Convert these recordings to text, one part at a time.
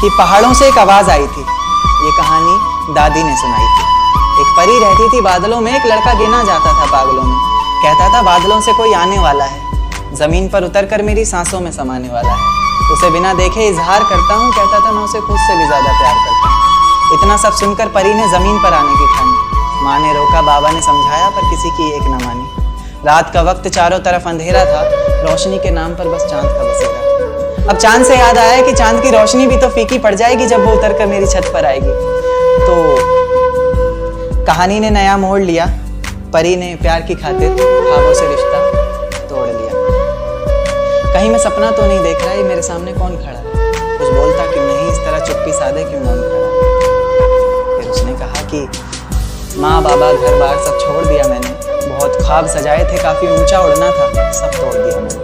कि पहाड़ों से एक आवाज आई थी। ये कहानी दादी ने सुनाई थी। एक परी रहती थी बादलों में, एक लड़का गिना जाता था पागलों में। कहता था बादलों से कोई आने वाला है, जमीन पर उतरकर मेरी सांसों में समाने वाला है। उसे बिना देखे इजहार करता हूँ, कहता था मैं उसे खुद से भी ज्यादा प्यार करता हूँ। इतना सब सुनकर परी ने जमीन पर आने की ठानी। माँ ने रोका, बाबा ने समझाया, पर किसी की एक न मानी। रात का वक्त चारों तरफ अंधेरा था, रोशनी के नाम पर बस चांद का बसेरा। अब चांद से याद आया कि चांद की रोशनी भी तो फीकी पड़ जाएगी जब वो उतरकर मेरी छत पर आएगी। तो कहानी ने नया मोड़ लिया। परी ने प्यार की खातिर ख्वाबों से रिश्ता तोड़ लिया। कहीं मैं सपना तो नहीं देख रहा, ये मेरे सामने कौन खड़ा है? कुछ बोलता क्यों नहीं, इस तरह चुप्पी साधे क्यों मौन खड़ा? फिर उसने कहा कि माँ बाबा घर बार सब छोड़ दिया मैंने, बहुत ख्वाब सजाए थे, काफी ऊंचा उड़ना था, सब तोड़ दिया मैंने।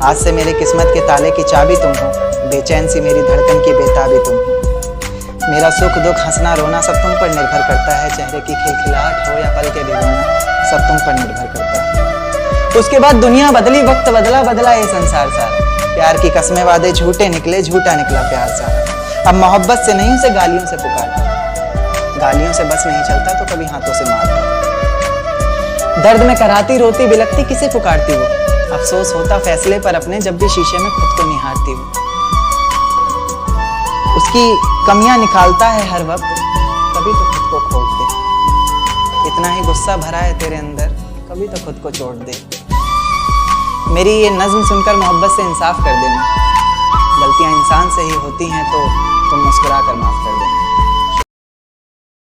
आज से मेरे किस्मत के ताले की चाबी तुम हो, बेचैन सी मेरी धड़कन की बेताबी तुम हो। मेरा सुख दुख हंसना रोना सब तुम पर निर्भर करता है, चेहरे की खिलखिलाहट हो या पल के भिगोना सब तुम पर निर्भर करता है। उसके बाद दुनिया बदली, वक्त बदला, बदला ये संसार सारा। प्यार की कस्में वादे झूठे निकले, झूठा निकला प्यार सारा। अब मोहब्बत से नहीं उसे गालियों से पुकारता, गालियों से बस नहीं चलता तो कभी हाथों से मारता। दर्द में कराती रोती बिलखती किसे पुकारती वो, अफसोस होता फैसले पर अपने जब भी शीशे में खुद को निहारती वो। उसकी कमियां निकालता है हर वक्त, कभी तो खुद को खोट दे। इतना ही गुस्सा भरा है तेरे अंदर, कभी तो खुद को चोट दे। मेरी ये नज्म सुनकर मोहब्बत से इंसाफ कर देना। गलतियां इंसान से ही होती हैं तो तुम मुस्कुरा कर माफ कर देना।